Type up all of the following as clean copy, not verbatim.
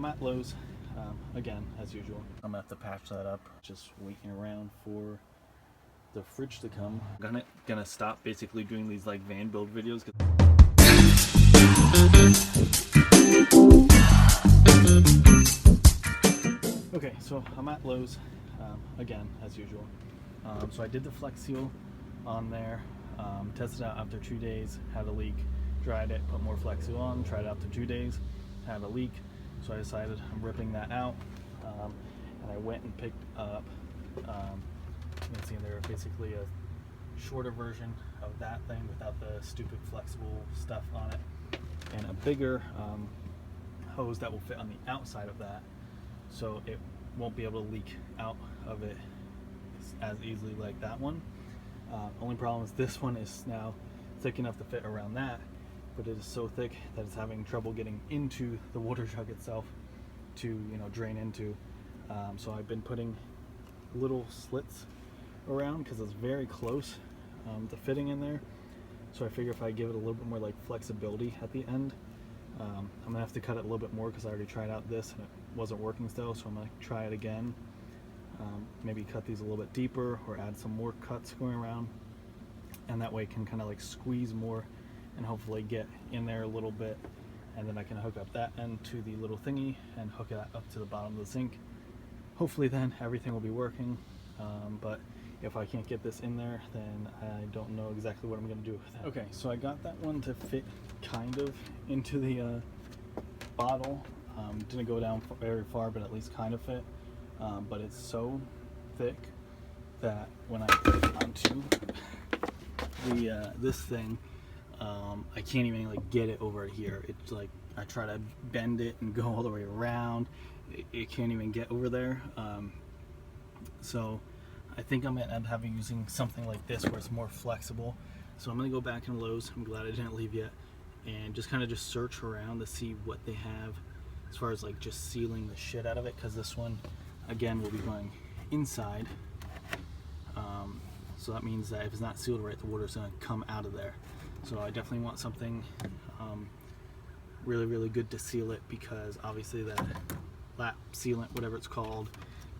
I'm at Lowe's again, as usual. I'm gonna have to patch that up. Just waiting around for the fridge to come. I'm gonna stop basically doing these like van build videos. Okay, so I'm at Lowe's again, as usual. So I did the Flex Seal on there, tested it out after 2 days, had a leak, dried it, put more Flex Seal on, tried it after 2 days, had a leak. So I decided I'm ripping that out, and I went and picked up, you can see there, basically a shorter version of that thing without the stupid flexible stuff on it, and a bigger hose that will fit on the outside of that, so it won't be able to leak out of it as easily like that one. Only problem is this one is now thick enough to fit around that, but it is so thick that it's having trouble getting into the water jug itself to, you know, drain into. So I've been putting little slits around because it's very close to fitting in there. So I figure if I give it a little bit more like flexibility at the end, I'm gonna have to cut it a little bit more because I already tried out this and it wasn't working still. So I'm gonna try it again. Maybe cut these a little bit deeper or add some more cuts going around, and that way it can kind of like squeeze more and hopefully get in there a little bit, and then I can hook up that end to the little thingy and hook it up to the bottom of the sink. Hopefully then everything will be working, but if I can't get this in there, then I don't know exactly what I'm going to do with that. Okay, so I got that one to fit kind of into the bottle. Didn't go down very far, but at least kind of fit. But it's so thick that when I put it onto the this thing, I can't even like get it over here. It's like I try to bend it and go all the way around. It can't even get over there. So I think I'm gonna end up using something like this where it's more flexible. So I'm gonna go back in Lowe's. I'm glad I didn't leave yet, and just kind of just search around to see what they have as far as like just sealing the shit out of it, because this one again will be going inside. So that means that if it's not sealed right, the water's gonna come out of there. So I definitely want something really, really good to seal it, because obviously that lap sealant, whatever it's called,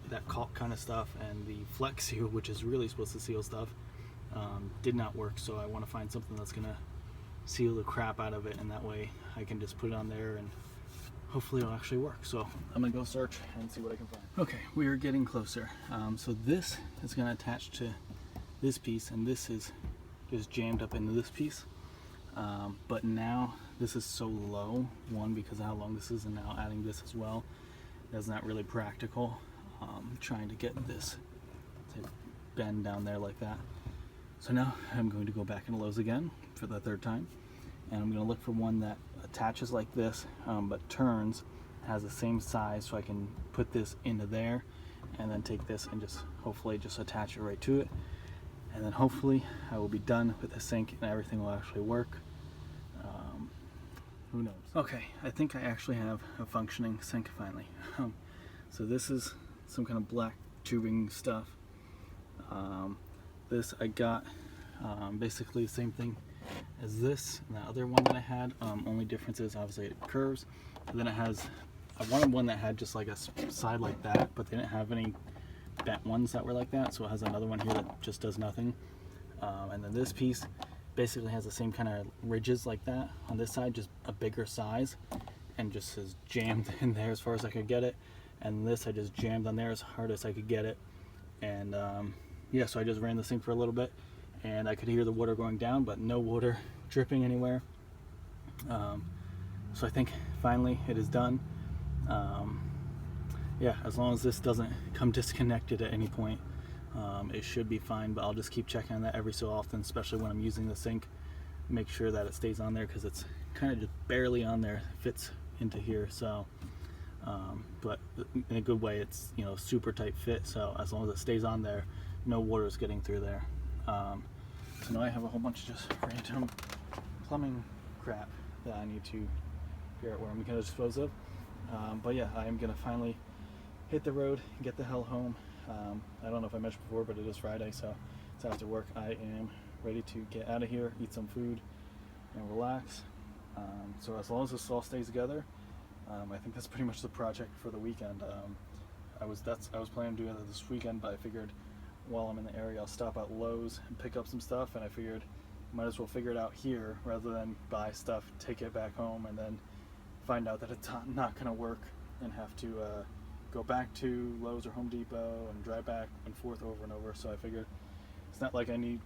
that caulk kind of stuff, and the Flex Seal, which is really supposed to seal stuff, did not work. So I want to find something that's gonna seal the crap out of it, and that way I can just put it on there and hopefully it'll actually work. So I'm gonna go search and see what I can find. Okay, we are getting closer. So this is gonna attach to this piece, and this is just jammed up into this piece. But now this is so low, one, because of how long this is, and now adding this as well, that's not really practical. Trying to get this to bend down there like that. So now I'm going to go back into Lowe's again for the third time, and I'm going to look for one that attaches like this, but turns, has the same size, so I can put this into there and then take this and just hopefully just attach it right to it, and then hopefully I will be done with the sink and everything will actually work. Who knows? Okay, I think I actually have a functioning sink finally. So this is some kind of black tubing stuff. This I got basically the same thing as this and the other one that I had. Only difference is obviously it curves. And then it has, I wanted one that had just like a side like that, but they didn't have any bent ones that were like that. So it has another one here that just does nothing. And then this piece basically has the same kind of ridges like that on this side, just a bigger size, and just is jammed in there as far as I could get it. And this I just jammed on there as hard as I could get it. And yeah, so I just ran this thing for a little bit, and I could hear the water going down, but no water dripping anywhere. So I think finally it is done. Yeah, as long as this doesn't come disconnected at any point, it should be fine, but I'll just keep checking on that every so often, especially when I'm using the sink. Make sure that it stays on there, because it's kind of just barely on there, it fits into here. So but in a good way, it's, you know, super tight fit, so as long as it stays on there, no water is getting through there. So now I have a whole bunch of just random plumbing crap that I need to figure out where I'm going to dispose of. But yeah, I am going to finally hit the road and get the hell home. I don't know if I mentioned before, but it is Friday, so it's after work. I am ready to get out of here, eat some food, and relax. So as long as this all stays together, I think that's pretty much the project for the weekend. I was planning on doing it this weekend, but I figured while I'm in the area I'll stop at Lowe's and pick up some stuff, and I figured might as well figure it out here rather than buy stuff, take it back home, and then find out that it's not going to work and have to go back to Lowe's or Home Depot and drive back and forth over and over. So I figured it's not like I need,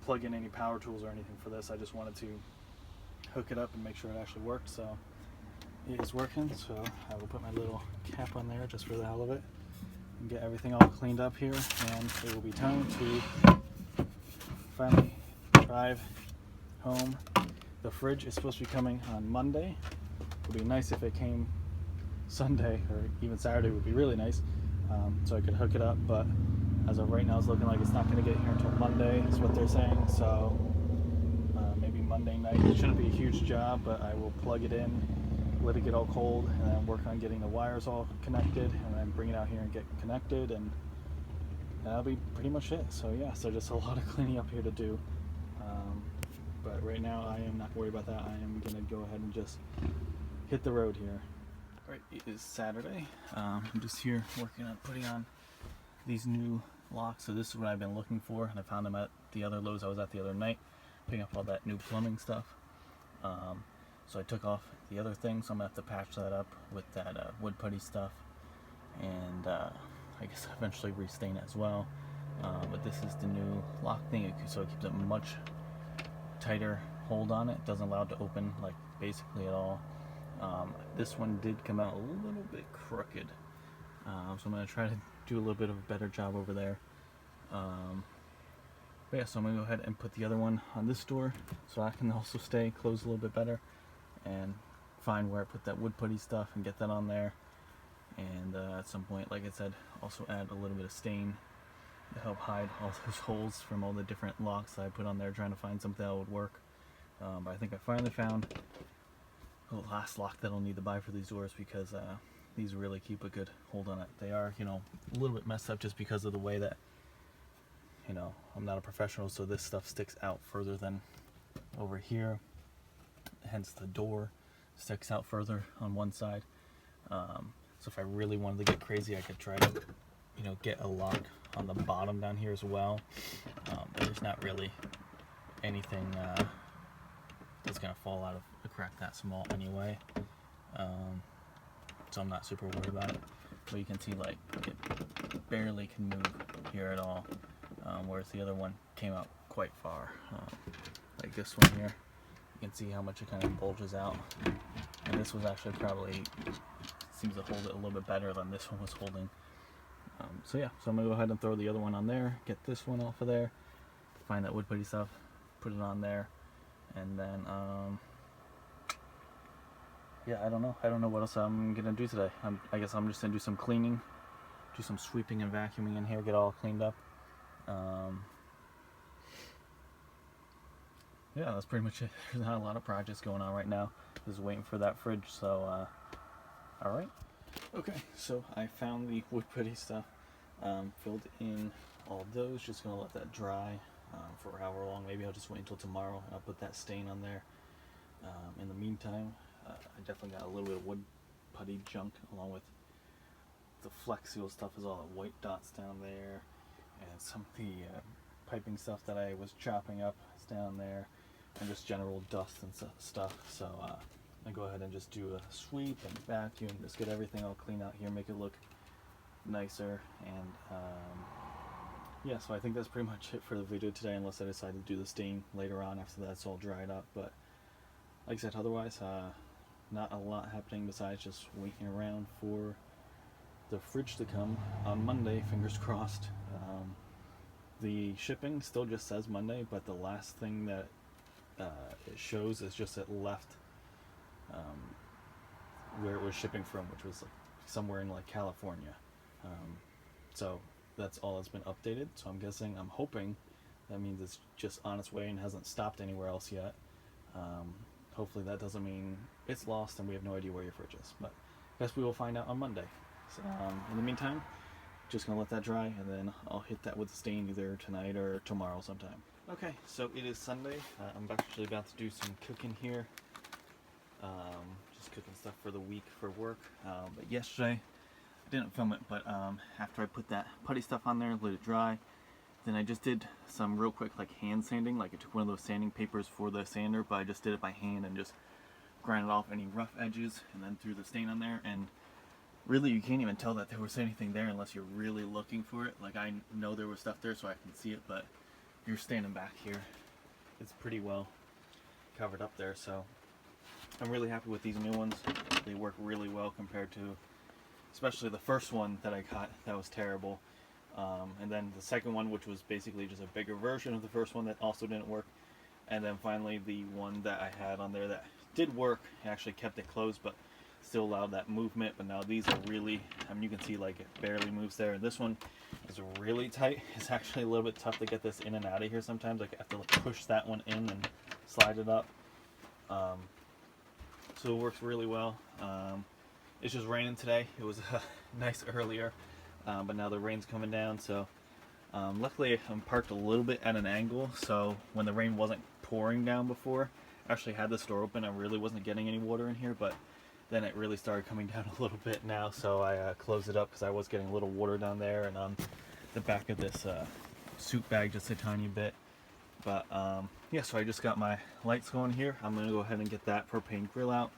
plug in any power tools or anything for this. I just wanted to hook it up and make sure it actually worked. So it is working, so I will put my little cap on there just for the hell of it and get everything all cleaned up here, and it will be time to finally drive home. The fridge is supposed to be coming on Monday. It would be nice if it came Sunday or even Saturday would be really nice, so I could hook it up, but as of right now it's looking like it's not going to get here until Monday is what they're saying. So maybe Monday night. It shouldn't be a huge job, but I will plug it in, let it get all cold, and then work on getting the wires all connected, and then bring it out here and get connected, and that'll be pretty much it. So yeah, so just a lot of cleaning up here to do, but right now I am not worried about that. I am gonna go ahead and just hit the road here. All right, it is Saturday. I'm just here working on putting on these new locks. So this is what I've been looking for, and I found them at the other Lowe's I was at the other night, picking up all that new plumbing stuff. So I took off the other thing, so I'm gonna have to patch that up with that wood putty stuff, and I guess eventually restain it as well. But this is the new lock thing, so it keeps a much tighter hold on it. Doesn't allow it to open like basically at all. This one did come out a little bit crooked, so I'm gonna try to do a little bit of a better job over there. But yeah, so I'm gonna go ahead and put the other one on this door so I can also stay closed a little bit better, and find where I put that wood putty stuff and get that on there. And at some point, like I said, also add a little bit of stain to help hide all those holes from all the different locks that I put on there, trying to find something that would work. But I think I finally found the last lock that I'll need to buy for these doors, because these really keep a good hold on it. They are, a little bit messed up just because of the way that, I'm not a professional, so this stuff sticks out further than over here. Hence the door sticks out further on one side. So if I really wanted to get crazy, I could try to, get a lock on the bottom down here as well. But there's not really anything that's gonna fall out of a crack that small anyway. So I'm not super worried about it. But you can see, like, it barely can move here at all, whereas the other one came out quite far. Like this one here, you can see how much it kind of bulges out. And this was actually probably seems to hold it a little bit better than this one was holding. So yeah, so I'm gonna go ahead and throw the other one on there, get this one off of there, find that wood putty stuff, put it on there, and then yeah, I don't know what else I'm gonna do today. I guess I'm just gonna do some cleaning, do some sweeping and vacuuming in here, get all cleaned up. Yeah, that's pretty much it. There's not a lot of projects going on right now. Just waiting for that fridge. So alright. Okay, so I found the wood putty stuff, filled in all of those. Just gonna let that dry for however long. Maybe I'll just wait until tomorrow and I'll put that stain on there. In the meantime, I definitely got a little bit of wood putty junk, along with the Flex Seal stuff is all the white dots down there, and some of the piping stuff that I was chopping up is down there, and just general dust and stuff. So I go ahead and just do a sweep and vacuum, just get everything all clean out here, make it look nicer. And yeah, so I think that's pretty much it for the video today, unless I decide to do the stain later on after that's all dried up. But like I said, otherwise not a lot happening besides just waiting around for the fridge to come on Monday, fingers crossed. The shipping still just says Monday, but the last thing that it shows is just it left where it was shipping from, which was like somewhere in like California. So that's all that's been updated. So I'm hoping that means it's just on its way and hasn't stopped anywhere else yet. Hopefully that doesn't mean it's lost and we have no idea where your fridge is, but I guess we will find out on Monday. So in the meantime, just gonna let that dry, and then I'll hit that with the stain either tonight or tomorrow sometime. Okay, so it is Sunday. I'm actually about to do some cooking here. just cooking stuff for the week for work. But yesterday, I didn't film it, but after I put that putty stuff on there, let it dry, then I just did some real quick like hand sanding. Like I took one of those sanding papers for the sander, but I just did it by hand and just grinded off any rough edges and then threw the stain on there. And really you can't even tell that there was anything there unless you're really looking for it. Like I know there was stuff there so I can see it, but if you're standing back here, it's pretty well covered up there. So I'm really happy with these new ones. They work really well compared to, especially the first one that I got, that was terrible. And then the second one, which was basically just a bigger version of the first one that also didn't work. And then finally the one that I had on there that did work, actually kept it closed, but still allowed that movement. But now these are really, I mean, you can see like it barely moves there. And this one is really tight. It's actually a little bit tough to get this in and out of here sometimes. Like I have to like push that one in and slide it up. So it works really well. It's just raining today. It was nice earlier, but now the rain's coming down. So luckily I'm parked a little bit at an angle, so when the rain wasn't pouring down before, I actually had this door open. I really wasn't getting any water in here, but then it really started coming down a little bit now, so I closed it up because I was getting a little water down there and on the back of this soup bag just a tiny bit. But yeah, so I just got my lights going here. I'm going to go ahead and get that propane grill out.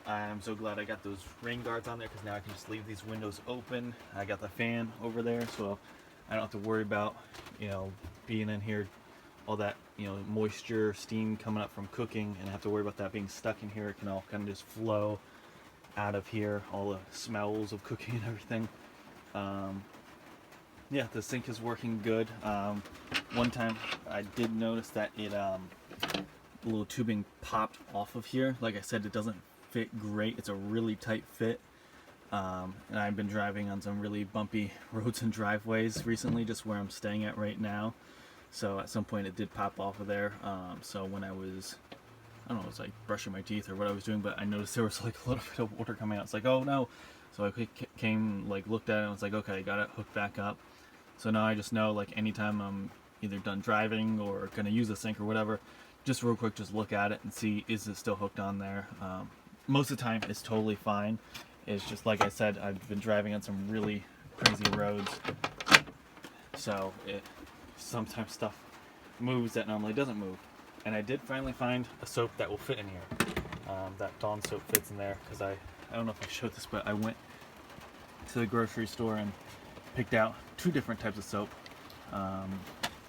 I'm so glad I got those rain guards on there because now I can just leave these windows open. I got the fan over there, so I don't have to worry about, you know, being in here, all that, you know, moisture, steam coming up from cooking, and I have to worry about that being stuck in here. It can all kind of just flow out of here, all the smells of cooking and everything. Yeah, the sink is working good. One time I did notice that it, the little tubing popped off of here. Like I said, it doesn't fit great. It's a really tight fit. And I've been driving on some really bumpy roads and driveways recently, just where I'm staying at right now. So at some point it did pop off of there. So when I was, I don't know, it was like brushing my teeth or what I was doing, but I noticed there was like a little bit of water coming out. It's like, oh no. So I came, like looked at it and was like, okay, I got it hooked back up. So now I just know, like, anytime I'm either done driving or gonna use the sink or whatever, just real quick, just look at it and see, is it still hooked on there? Most of the time it's totally fine. It's just, like I said, I've been driving on some really crazy roads, so sometimes stuff moves that normally doesn't move. And I did finally find a soap that will fit in here. That Dawn soap fits in there, because I don't know if I showed this, but I went to the grocery store and picked out 2 different types of soap,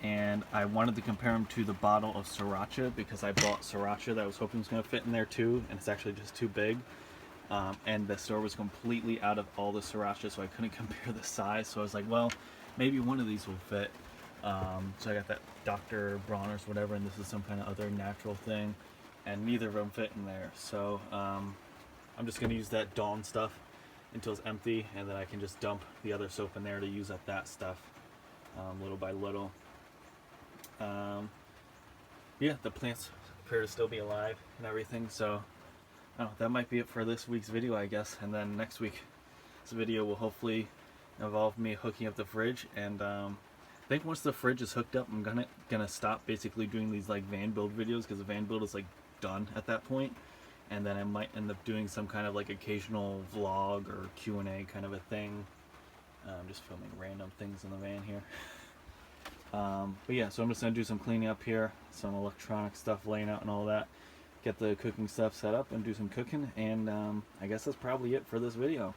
and I wanted to compare them to the bottle of Sriracha, because I bought Sriracha that I was hoping was going to fit in there too, and it's actually just too big. And the store was completely out of all the Sriracha, so I couldn't compare the size. So I was like, well, maybe one of these will fit. So I got that Dr. Bronner's whatever, and this is some kind of other natural thing, and neither of them fit in there. So I'm just going to use that Dawn stuff until it's empty, and then I can just dump the other soap in there to use up that stuff little by little. Yeah, the plants appear to still be alive and everything, so that might be it for this week's video, I guess. And then next week's video will hopefully involve me hooking up the fridge, and I think once the fridge is hooked up, I'm gonna stop basically doing these like van build videos, because the van build is like done at that point. And then I might end up doing some kind of like occasional vlog or Q&A kind of a thing. I'm just filming random things in the van here. But yeah, so I'm just going to do some cleaning up here, some electronic stuff laying out and all that. Get the cooking stuff set up and do some cooking, and I guess that's probably it for this video.